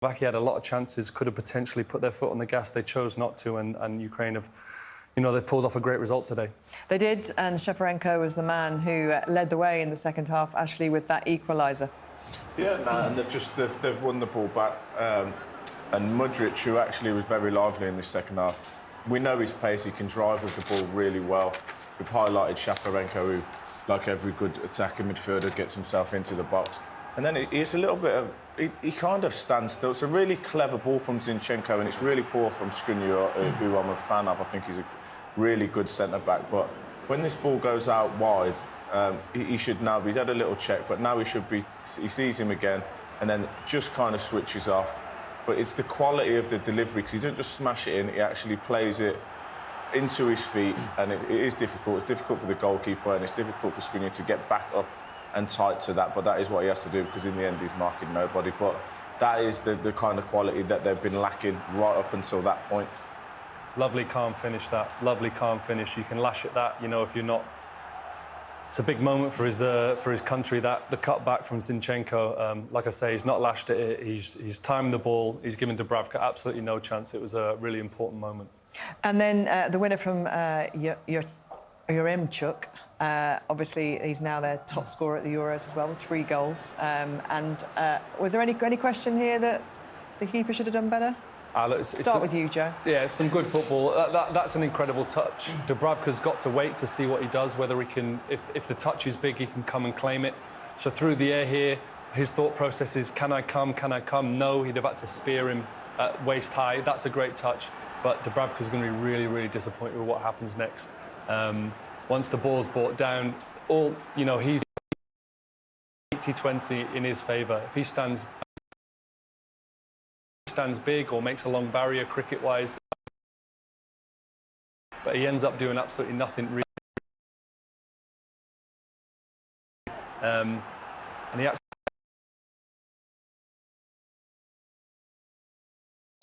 Slovakia had a lot of chances, could have potentially put their foot on the gas. They chose not to, and Ukraine have, they've pulled off a great result today. They did, and Shaparenko was the man who led the way in the second half, Ashley, with that equaliser. Yeah, and they've won the ball back. And Mudryk, who actually was very lively in the second half, we know his pace, he can drive with the ball really well. We've highlighted Shaparenko, who, like every good attacking midfielder, gets himself into the box. And then it's a little bit of... He kind of stands still. It's a really clever ball from Zinchenko, and it's really poor from Skriniar, who I'm a fan of. I think he's a really good centre-back. But when this ball goes out wide, he should now... He's had a little check, but now he should be... He sees him again, and then just kind of switches off. But it's the quality of the delivery, because he doesn't just smash it in, he actually plays it into his feet, and it is difficult. It's difficult for the goalkeeper, and it's difficult for Skriniar to get back up and tight to that, but that is what he has to do, because in the end he's marking nobody. But that is the kind of quality that they've been lacking right up until that point. Lovely calm finish, that. Lovely calm finish. You can lash at that, if you're not... It's a big moment for his country, that the cutback from Zinchenko. Like I say, he's not lashed at it. He's timed the ball. He's given Dubravka absolutely no chance. It was a really important moment. And then the winner from Yaremchuk, obviously he's now their top scorer at the Euros as well, with 3 goals. Was there any question here that the keeper should have done better? Start with you, Joe. Yeah, it's some good football. That's an incredible touch. Dubravka's got to wait to see what he does, whether he can... If the touch is big, he can come and claim it. So through the air here, his thought process is, can I come, can I come? No, he'd have had to spear him at waist high. That's a great touch. But Dubravka's going to be really, really disappointed with what happens next. Once the ball's brought down, he's 80-20 in his favour. If he stands big or makes a long barrier cricket-wise, but he ends up doing absolutely nothing really. And he actually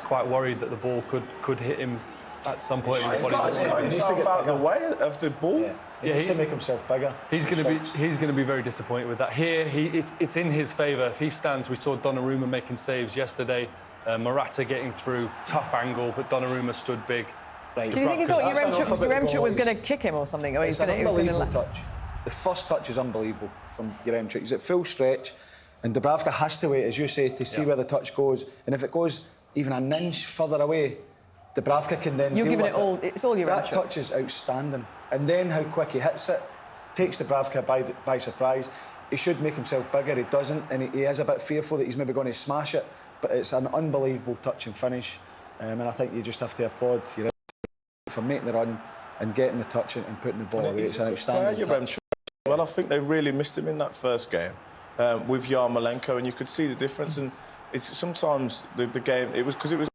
quite worried that the ball could hit him at some point. He's got himself out of the way of the ball. Yeah. He needs to make himself bigger. He's going to be very disappointed with that. Here, it's in his favour. If he stands, we saw Donnarumma making saves yesterday. Morata getting through, tough angle, but Donnarumma stood big. Right. Do you think he thought Yaremchuk was going to kick him or something? Or it's an unbelievable touch. The first touch is unbelievable from Yaremchuk. He's at full stretch, and Dubravka has to wait, as you say, to see where the touch goes. And if it goes even an inch further away, Dubravka can then You're deal giving with it all. It's all Yaremchuk. That touch is outstanding. And then how quick he hits it takes Dubravka by surprise. He should make himself bigger. He doesn't, and he is a bit fearful that he's maybe going to smash it. But it's an unbelievable touch and finish, and I think you just have to applaud for making the run and getting the touch and putting the ball away. It's an outstanding touch. Well, I think they really missed him in that first game with Yarmolenko, and you could see the difference. And it's sometimes the game. It was because it was.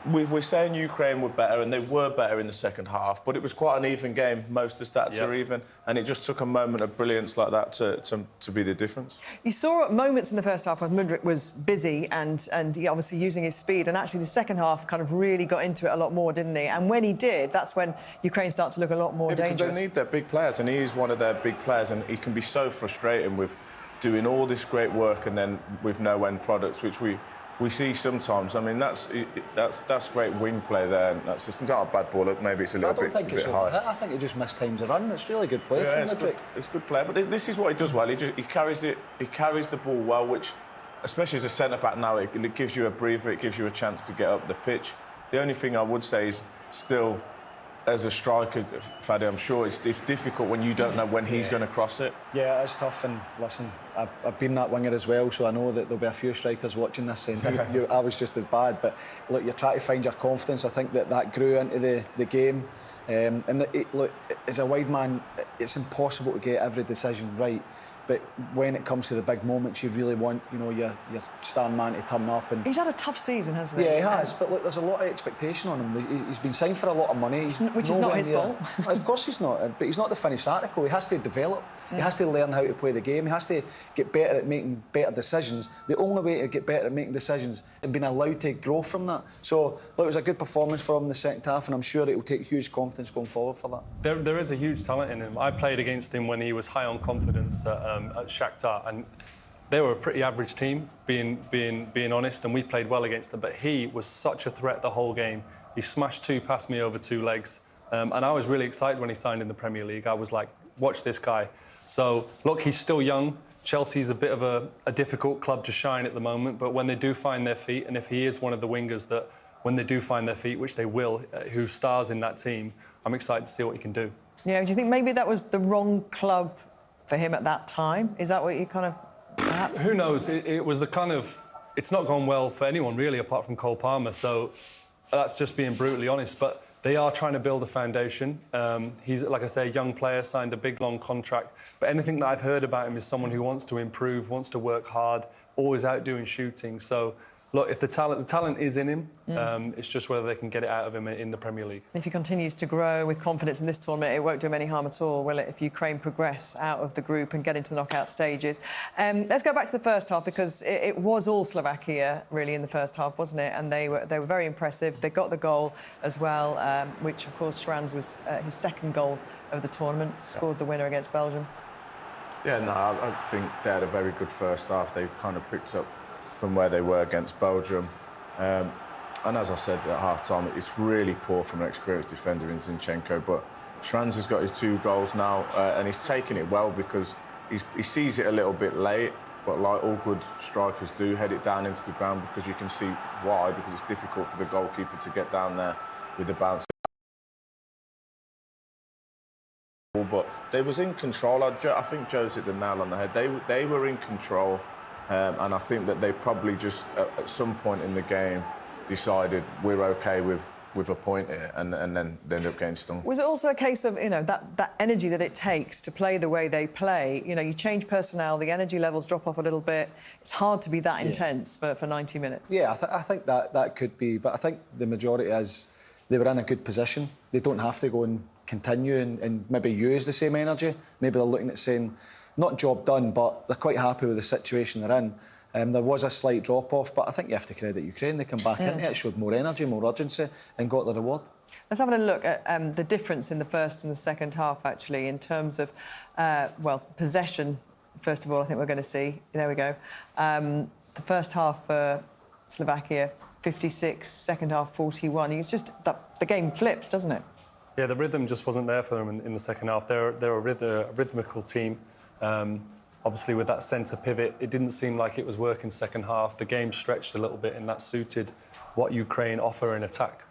We're saying Ukraine were better, and they were better in the second half, but it was quite an even game. Most of the stats are even, and it just took a moment of brilliance like that to be the difference. You saw moments in the first half when Mudryk was busy and he obviously using his speed, and actually the second half kind of really got into it a lot more, didn't he? And when he did, that's when Ukraine started to look a lot more dangerous. Because they need their big players, and he is one of their big players, and he can be so frustrating with doing all this great work and then with no end products, which we see sometimes. I mean, that's great wing play there. And that's just not a bad ball. Maybe it's a little bit high. I think he just missed times of run. It's really good play from Mudryk. It's good play. But this is what he does well. He carries it. He carries the ball well, which, especially as a centre back now, it gives you a breather. It gives you a chance to get up the pitch. The only thing I would say is still, as a striker, Fadi, I'm sure it's difficult when you don't know when he's going to cross it. Yeah, it's tough. And listen, I've been that winger as well, so I know that there'll be a few strikers watching this saying I was just as bad. But look, you're trying to find your confidence. I think that grew into the game. Look, as a wide man, it's impossible to get every decision right. But when it comes to the big moments, you really want, your star man to turn up. And he's had a tough season, hasn't he? Yeah, he has. But look, there's a lot of expectation on him. He's been signed for a lot of money, which is not his fault. Of course, he's not. But he's not the finished article. He has to develop. He has to learn how to play the game. He has to get better at making better decisions. The only way to get better at making decisions is being allowed to grow from that. So, look, it was a good performance from him in the second half, and I'm sure it will take huge confidence going forward for that. There is a huge talent in him. I played against him when he was high on confidence at Shakhtar, and they were a pretty average team, being honest, and we played well against them. But he was such a threat the whole game. He smashed two past me over two legs, and I was really excited when he signed in the Premier League. I was like, watch this guy. So look, he's still young. Chelsea's a bit of a difficult club to shine at the moment, but when they do find their feet, and if he is one of the wingers that, when they do find their feet, which they will, who stars in that team, I'm excited to see what he can do. Yeah, do you think maybe that was the wrong club for him at that time? Is that what you kind of perhaps... Who knows? It was the kind of... It's not gone well for anyone, really, apart from Cole Palmer, so that's just being brutally honest. But they are trying to build a foundation. He's, like I say, a young player, signed a big, long contract. But anything that I've heard about him is someone who wants to improve, wants to work hard, always out doing shooting. So, look, if the talent is in him, it's just whether they can get it out of him in the Premier League. If he continues to grow with confidence in this tournament, it won't do him any harm at all, will it, if Ukraine progress out of the group and get into the knockout stages? Let's go back to the first half, because it was all Slovakia, really, in the first half, wasn't it? And they were very impressive. They got the goal as well, which, of course, Schranz was his second goal of the tournament, scored the winner against Belgium. Yeah, no, I think they had a very good first half. They kind of picked up from where they were against Belgium. And as I said at half-time, it's really poor from an experienced defender in Zinchenko, but Schranz has got his 2 goals now, and he's taking it well because he sees it a little bit late, but like all good strikers do, head it down into the ground, because you can see why, because it's difficult for the goalkeeper to get down there with the bounce. But they was in control. I think Joe's hit the nail on the head. They were in control. And I think that they probably just, at some point in the game, decided we're OK with a point here, and then they ended up getting stung. Was it also a case of, you know, that energy that it takes to play the way they play? You know, you change personnel, the energy levels drop off a little bit. It's hard to be that intense for 90 minutes. Yeah, I think that could be, but I think the majority is they were in a good position. They don't have to go and continue and maybe use the same energy. Maybe they're looking at saying, not job done, but they're quite happy with the situation they're in. There was a slight drop-off, but I think you have to credit Ukraine. They come back into it, showed more energy, more urgency, and got the reward. Let's have a look at the difference in the first and the second half, actually, in terms of, well, possession. First of all, I think we're going to see. There we go. The first half for Slovakia, 56, second half, 41. It's just the game flips, doesn't it? Yeah, the rhythm just wasn't there for them in the second half. They're a rhythmical team. Obviously, with that centre pivot, it didn't seem like it was working second half. The game stretched a little bit, and that suited what Ukraine offer in attack.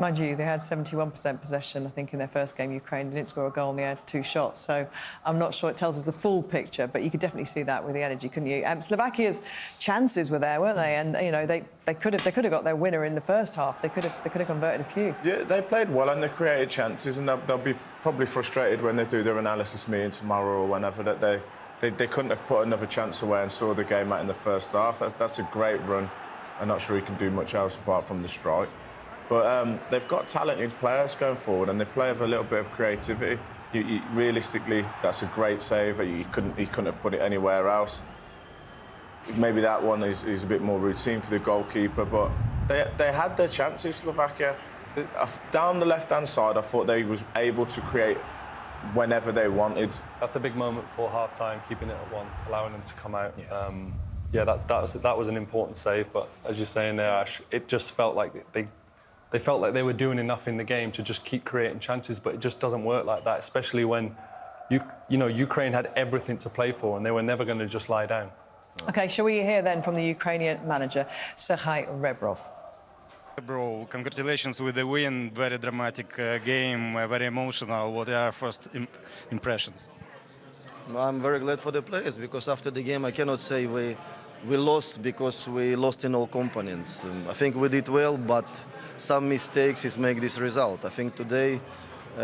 Mind you, they had 71% possession, I think, in their first game. Ukraine didn't score a goal and they had 2 shots. So I'm not sure it tells us the full picture, but you could definitely see that with the energy, couldn't you? Slovakia's chances were there, weren't they? And, you know, they could have got their winner in the first half. They could have converted a few. Yeah, they played well and they created chances, and they'll be probably frustrated when they do their analysis meeting tomorrow or whenever that they couldn't have put another chance away and saw the game out in the first half. That's a great run. I'm not sure he can do much else apart from the strike. But they've got talented players going forward, and they play with a little bit of creativity. Realistically, that's a great save. He couldn't have put it anywhere else. Maybe that one is a bit more routine for the goalkeeper, but they had their chances, Slovakia. Down the left-hand side, I thought they was able to create whenever they wanted. That's a big moment for half-time, keeping it at 1, allowing them to come out. Yeah, that was an important save, but as you're saying there, Ash, it just felt like they felt like they were doing enough in the game to just keep creating chances, but it just doesn't work like that, especially when you know, Ukraine had everything to play for and they were never going to just lie down. OK, shall we hear then from the Ukrainian manager, Serhei Rebrov? Bro, congratulations with the win. Very dramatic game, very emotional. What are your first impressions? I'm very glad for the players, because after the game I cannot say we lost because we lost in all components. I think we did well, but some mistakes is make this result. I think today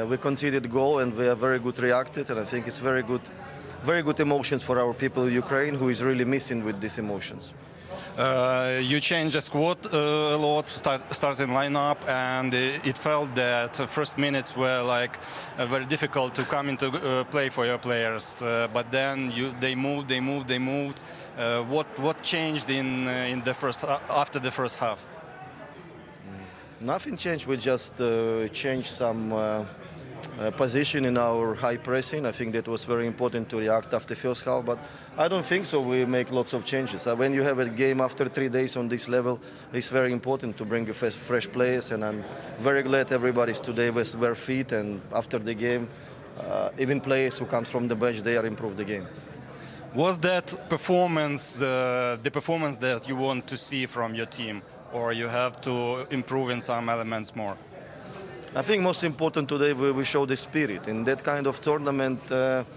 we conceded goal and we are very good reacted, and I think it's very good emotions for our people in Ukraine, who is really missing with these emotions. You changed the squad a lot, starting lineup, and it felt that the first minutes were like very difficult to come into play for your players. But then they moved. What changed in the after the first half? Nothing changed. We just changed some position in our high pressing. I think that was very important to react after first half, but I don't think so. We make lots of changes. When you have a game after 3 days on this level, it's very important to bring fresh players, and I'm very glad everybody's today were fit, and after the game, even players who comes from the bench, they are improved the game. Was that performance the performance that you want to see from your team, or you have to improve in some elements more? I think most important today we show the spirit. In that kind of tournament,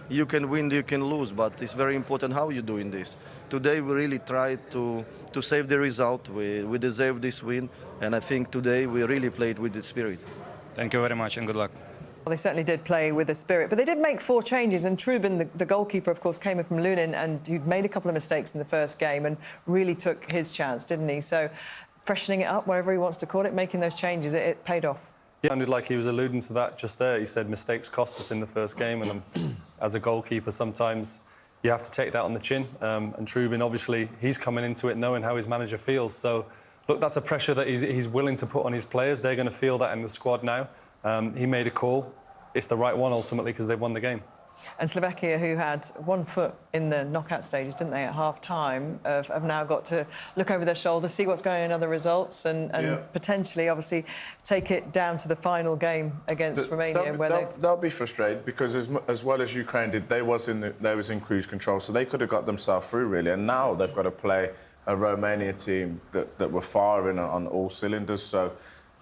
you can win, you can lose, but it's very important how you're doing this. Today we really tried to save the result. We deserve this win, and I think today we really played with the spirit. Thank you very much and good luck. Well, they certainly did play with a spirit, but they did make 4 changes, and Trubin, the goalkeeper, of course, came in from Lunin, and he'd made a couple of mistakes in the first game and really took his chance, didn't he? So freshening it up, whatever he wants to call it, making those changes, it paid off. It sounded like he was alluding to that just there. He said mistakes cost us in the first game, and as a goalkeeper, sometimes you have to take that on the chin. And Trubin, obviously, he's coming into it knowing how his manager feels. So, look, that's a pressure that he's willing to put on his players. They're going to feel that in the squad now. He made a call. It's the right one, ultimately, because they've won the game. And Slovakia, who had 1 foot in the knockout stages, didn't they, at half-time, have now got to look over their shoulder, see what's going on in other results, and potentially, obviously, take it down to the final game against Romania, where they'll be frustrated, because as well as Ukraine did, they was in cruise control, so they could have got themselves through, really. And now they've got to play a Romania team that were firing on all cylinders. So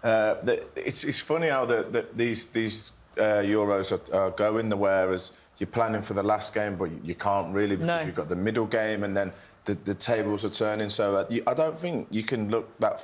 it's funny how these Euros are going, whereas you're planning for the last game, but you can't really, because you've got the middle game, and then the tables are turning. So I don't think you can look that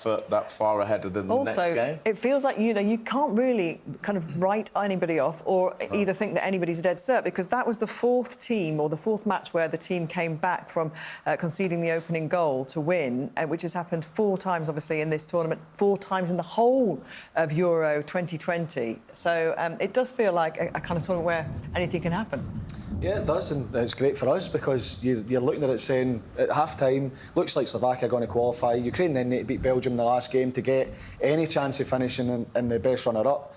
far ahead of the next game. Also, it feels like, you can't really kind of write anybody off or either think that anybody's a dead cert, because that was the 4th team, or the 4th match where the team came back from conceding the opening goal to win, which has happened 4 times, obviously, in this tournament, 4 times in the whole of Euro 2020. So it does feel like a kind of tournament where anything can happen. Yeah, it does, and it's great for us, because you're looking at it saying at half-time, looks like Slovakia are going to qualify. Ukraine then need to beat Belgium in the last game to get any chance of finishing in the best runner-up.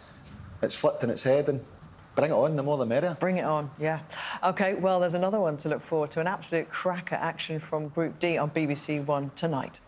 It's flipped in its head, and bring it on, the more the merrier. Bring it on, yeah. OK, well, there's another one to look forward to, an absolute cracker action from Group D on BBC One tonight.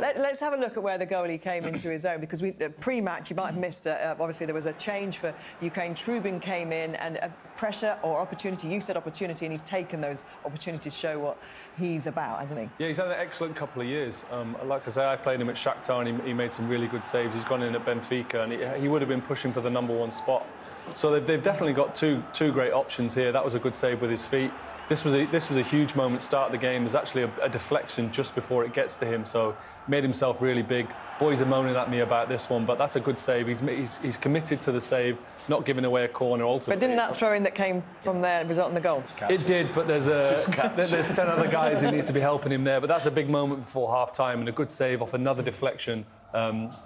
Let's have a look at where the goalie came into his own, because pre-match, you might have missed it. Obviously, there was a change for Ukraine. Trubin came in, and pressure or opportunity. You said opportunity, and he's taken those opportunities to show what he's about, hasn't he? Yeah, he's had an excellent couple of years. Like I say, I played him at Shakhtar, and he made some really good saves. He's gone in at Benfica, and he would have been pushing for the #1 spot. So they've definitely got two great options here. That was a good save with his feet. This was a huge moment, start of the game. There's actually a deflection just before it gets to him, so made himself really big. Boys are moaning at me about this one, but that's a good save. He's committed to the save, not giving away a corner. Ultimately, but didn't that throw-in that came from there result in the goal? It did, but there's 10 other guys who need to be helping him there. But that's a big moment before half-time, and a good save off another deflection.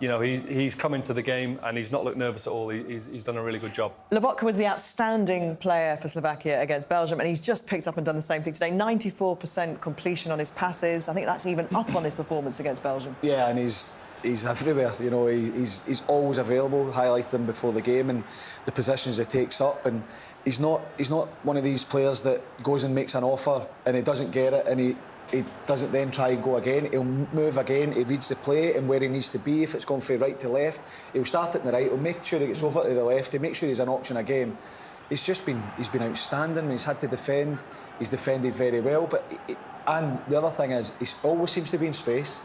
He's come into the game and he's not looked nervous at all. He's done a really good job. Lobotka was the outstanding player for Slovakia against Belgium, and he's just picked up and done the same thing today. 94% completion on his passes. I think that's even up on his performance against Belgium. Yeah, and he's everywhere. He's always available. Highlight them before the game and the positions he takes up. And he's not one of these players that goes and makes an offer and he doesn't get it, and he doesn't then try and go again. He'll move again. He reads the play and where he needs to be. If it's going from right to left, he'll start it in the right. He'll make sure he gets over to the left. He'll make sure he's an option again. He's been outstanding. He's had to defend. He's defended very well. And the other thing is, he always seems to be in space.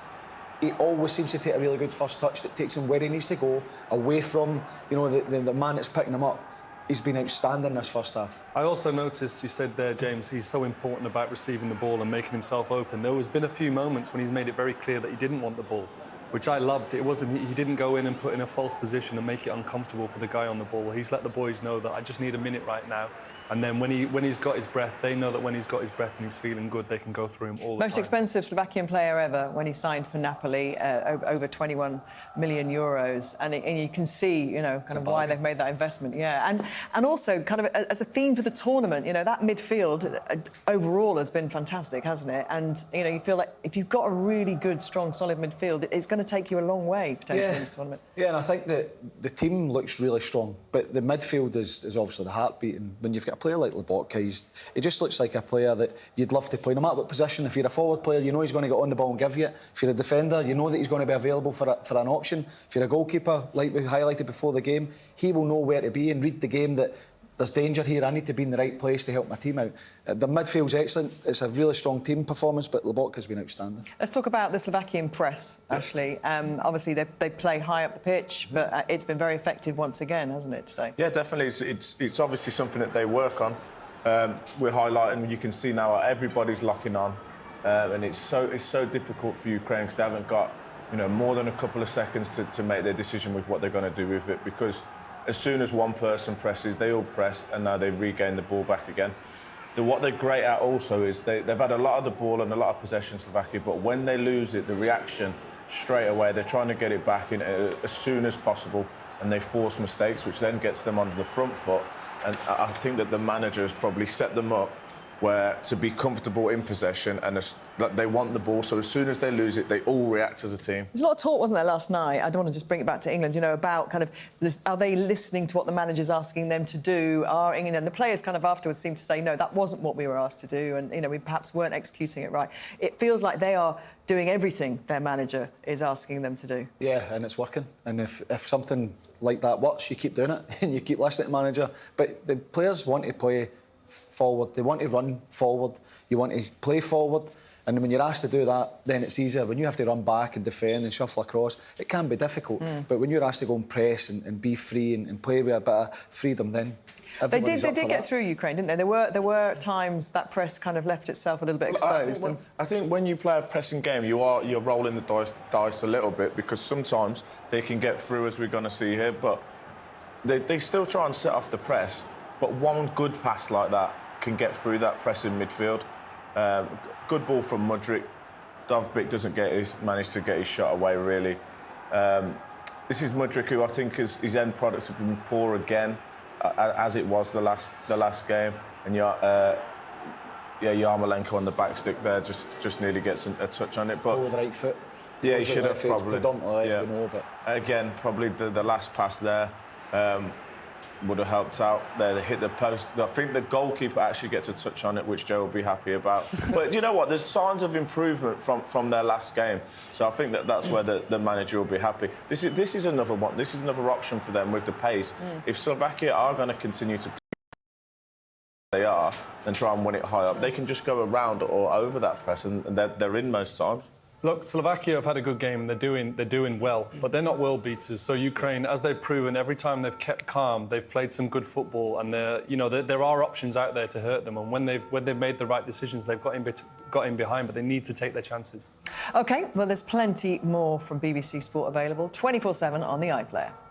He always seems to take a really good first touch that takes him where he needs to go, away from the man that's picking him up. He's been outstanding this first half. I also noticed you said there, James, he's so important about receiving the ball and making himself open. There has been a few moments when he's made it very clear that he didn't want the ball, which I loved. He didn't go in and put in a false position and make it uncomfortable for the guy on the ball. He's let the boys know that I just need a minute right now. And then when he's got his breath, they know that when he's got his breath and he's feeling good, they can go through him all the time. Most expensive Slovakian player ever when he signed for Napoli, over 21 million euros. And you can see, kind of why they've made that investment. Yeah, and And also, kind of as a theme for the tournament, you know, that midfield overall has been fantastic, hasn't it? And, you know, you feel like if you've got a really good, strong, solid midfield, it's going to take you a long way, potentially, in this tournament. Yeah, and I think that the team looks really strong, but the midfield is obviously the heartbeat. And when you've got a player like Lobotka, he just looks like a player that you'd love to play, no matter what position. If you're a forward player, you know he's going to get on the ball and give you it. If you're a defender, you know that he's going to be available for an option. If you're a goalkeeper, like we highlighted before the game, he will know where to be and read the game, that there's danger here, I need to be in the right place to help my team out. The midfield's excellent. It's a really strong team performance, but Lobotka's been outstanding. Let's talk about the Slovakian press, Ashley. Obviously, they play high up the pitch, but it's been very effective once again, hasn't it, today? Yeah, definitely. It's obviously something that they work on. We're highlighting, you can see now everybody's locking on. And it's so difficult for Ukraine because they haven't got, you know, more than a couple of seconds to make their decision with what they're going to do with it, because as soon as one person presses, they all press, and now they've regained the ball back again. What they're great at also is they've had a lot of the ball and a lot of possession, Slovakia, but when they lose it, the reaction straight away, they're trying to get it back in as soon as possible, and they force mistakes, which then gets them on the front foot. And I think that the manager has probably set them up where to be comfortable in possession, and they want the ball, so as soon as they lose it, they all react as a team. There's a lot of talk, wasn't there, last night? I don't want to just bring it back to England, you know, about kind of this, are they listening to what the manager's asking them to do? Are England, and the players kind of afterwards seem to say, no, that wasn't what we were asked to do, and, you know, we perhaps weren't executing it right. It feels like they are doing everything their manager is asking them to do. Yeah, and it's working. And if something like that works, you keep doing it and you keep listening to the manager. But the players want to play forward, they want to run forward, you want to play forward, and when you're asked to do that, then it's easier. When you have to run back and defend and shuffle across, it can be difficult. But when you're asked to go and press and be free and play with a bit of freedom, then they did get through Ukraine, didn't they? There were times that press kind of left itself a little bit exposed. I think when you play a pressing game, you're rolling the dice a little bit, because sometimes they can get through, as we're going to see here, but they still try and set off the press. But one good pass like that can get through that press in midfield. Good ball from Mudryk. Dovbyk doesn't manage to get his shot away, really. This is Mudryk, who I think his end products have been poor again, as it was the last game. And Yarmolenko on the back stick there just nearly gets a touch on it. But with the right foot. Yeah, he should have probably. Yeah. Know, but again, probably the last pass there would have helped out there. They hit the post. I think the goalkeeper actually gets a touch on it, which Joe will be happy about. But you know what? There's signs of improvement from their last game. So I think that's where the manager will be happy. This is another one. This is another option for them with the pace. If Slovakia are going to continue to and try and win it high up, they can just go around or over that press, and they're in most times. Look, Slovakia have had a good game. They're doing well, but they're not world beaters. So Ukraine, as they've proven, every time they've kept calm, they've played some good football, and there are options out there to hurt them. And when they've made the right decisions, they've got in behind, but they need to take their chances. OK, well, there's plenty more from BBC Sport available 24/7 on the iPlayer.